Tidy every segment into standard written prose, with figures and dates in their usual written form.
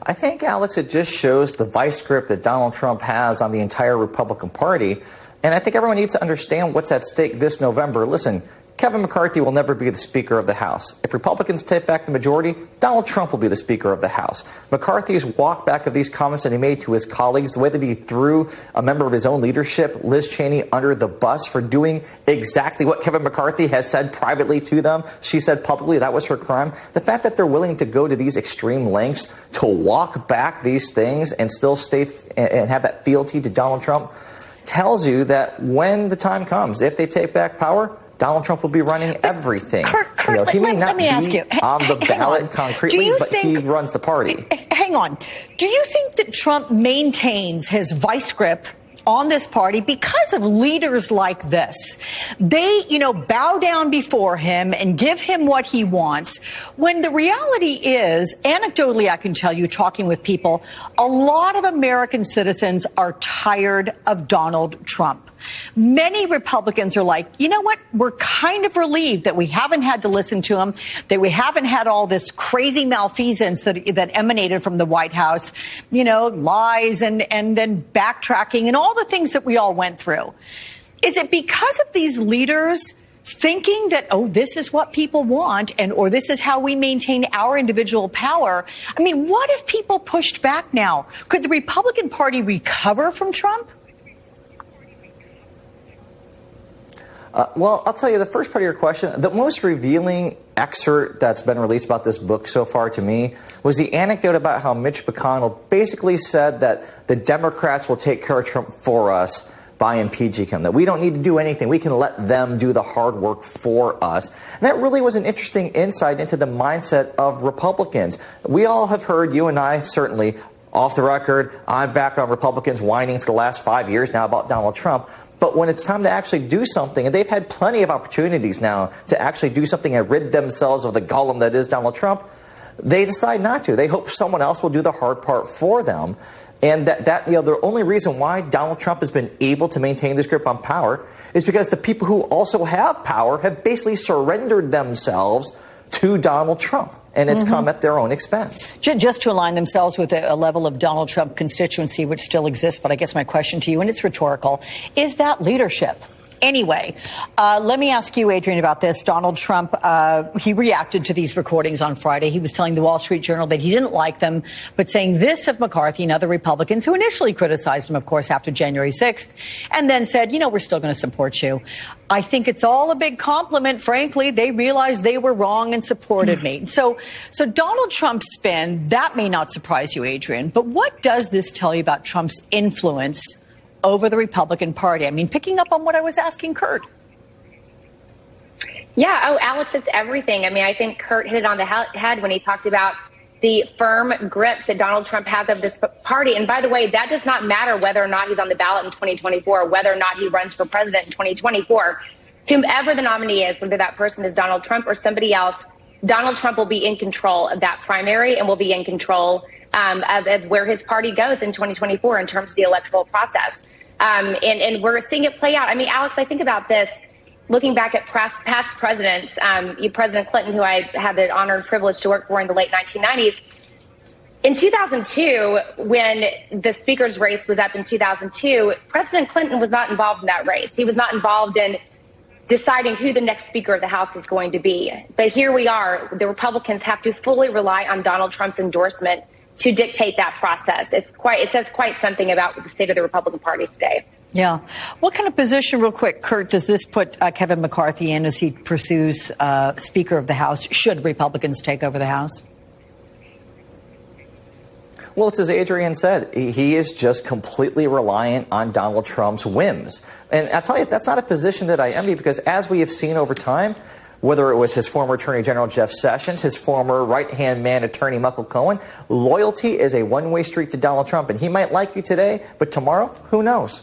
I think, Alex, it just shows the vice grip that Donald Trump has on the entire Republican Party. And I think everyone needs to understand what's at stake this November. Listen, Kevin McCarthy will never be the Speaker of the House. If Republicans take back the majority, Donald Trump will be the Speaker of the House. McCarthy's walk back of these comments that he made to his colleagues, the way that he threw a member of his own leadership, Liz Cheney, under the bus for doing exactly what Kevin McCarthy has said privately to them. She said publicly that was her crime. The fact that they're willing to go to these extreme lengths to walk back these things and still stay and have that fealty to Donald Trump tells you that when the time comes, if they take back power, Donald Trump will be running everything. Kurt, he may not be ask you, on the ballot concretely, but he runs the party. Hang on. Do you think that Trump maintains his vice grip on this party because of leaders like this? They, bow down before him and give him what he wants. When the reality is, anecdotally, I can tell you, talking with people, a lot of American citizens are tired of Donald Trump. Many Republicans are like, you know what? We're kind of relieved that we haven't had to listen to him, that we haven't had all this crazy malfeasance that emanated from the White House, lies and then backtracking and all the things that we all went through. Is it because of these leaders thinking that, this is what people want or this is how we maintain our individual power? I mean, what if people pushed back now? Could the Republican Party recover from Trump? Well, I'll tell you the first part of your question. The most revealing excerpt that's been released about this book so far to me was the anecdote about how Mitch McConnell basically said that the Democrats will take care of Trump for us by impeaching him, that we don't need to do anything. We can let them do the hard work for us. And that really was an interesting insight into the mindset of Republicans. We all have heard, you and I certainly, off the record, I'm back on Republicans whining for the last 5 years now about Donald Trump. But when it's time to actually do something, and they've had plenty of opportunities now to actually do something and rid themselves of the golem that is Donald Trump, they decide not to. They hope someone else will do the hard part for them. And the only reason why Donald Trump has been able to maintain this grip on power is because the people who also have power have basically surrendered themselves to Donald Trump. And it's come at their own expense. Just to align themselves with a level of Donald Trump constituency, which still exists. But I guess my question to you, and it's rhetorical, is that leadership? Anyway, let me ask you, Adrian, about this. Donald Trump, he reacted to these recordings on Friday. He was telling the Wall Street Journal that he didn't like them, but saying this of McCarthy and other Republicans who initially criticized him, of course, after January 6th, and then said, we're still going to support you. I think it's all a big compliment. Frankly, they realized they were wrong and supported me. So Donald Trump's spin, that may not surprise you, Adrian, but what does this tell you about Trump's influence over the Republican Party? I mean, picking up on what I was asking Kurt. Yeah. Alex, it's everything. I mean, I think Kurt hit it on the head when he talked about the firm grip that Donald Trump has of this party. And by the way, that does not matter whether or not he's on the ballot in 2024, whether or not he runs for president in 2024. Whomever the nominee is, whether that person is Donald Trump or somebody else, Donald Trump will be in control of that primary and will be in control of where his party goes in 2024 in terms of the electoral process. And we're seeing it play out. I mean, Alex, I think about this, looking back at past presidents, President Clinton, who I had the honor and privilege to work for in the late 1990s. In 2002, when the speaker's race was up in 2002, President Clinton was not involved in that race. He was not involved in deciding who the next Speaker of the House is going to be. But here we are. The Republicans have to fully rely on Donald Trump's endorsement to dictate that process. It says quite something about the state of the Republican Party today. Yeah. What kind of position, real quick, Kurt, does this put Kevin McCarthy in as he pursues Speaker of the House, should Republicans take over the House? Well, it's as Adrian said, he is just completely reliant on Donald Trump's whims. And I'll tell you, that's not a position that I envy, because as we have seen over time, whether it was his former Attorney General Jeff Sessions, his former right-hand man Attorney Michael Cohen, loyalty is a one-way street to Donald Trump. And he might like you today, but tomorrow, who knows?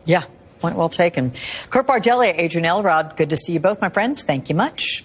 Yeah, point well taken. Kurt Bardella, Adrian Elrod, good to see you both, my friends. Thank you much.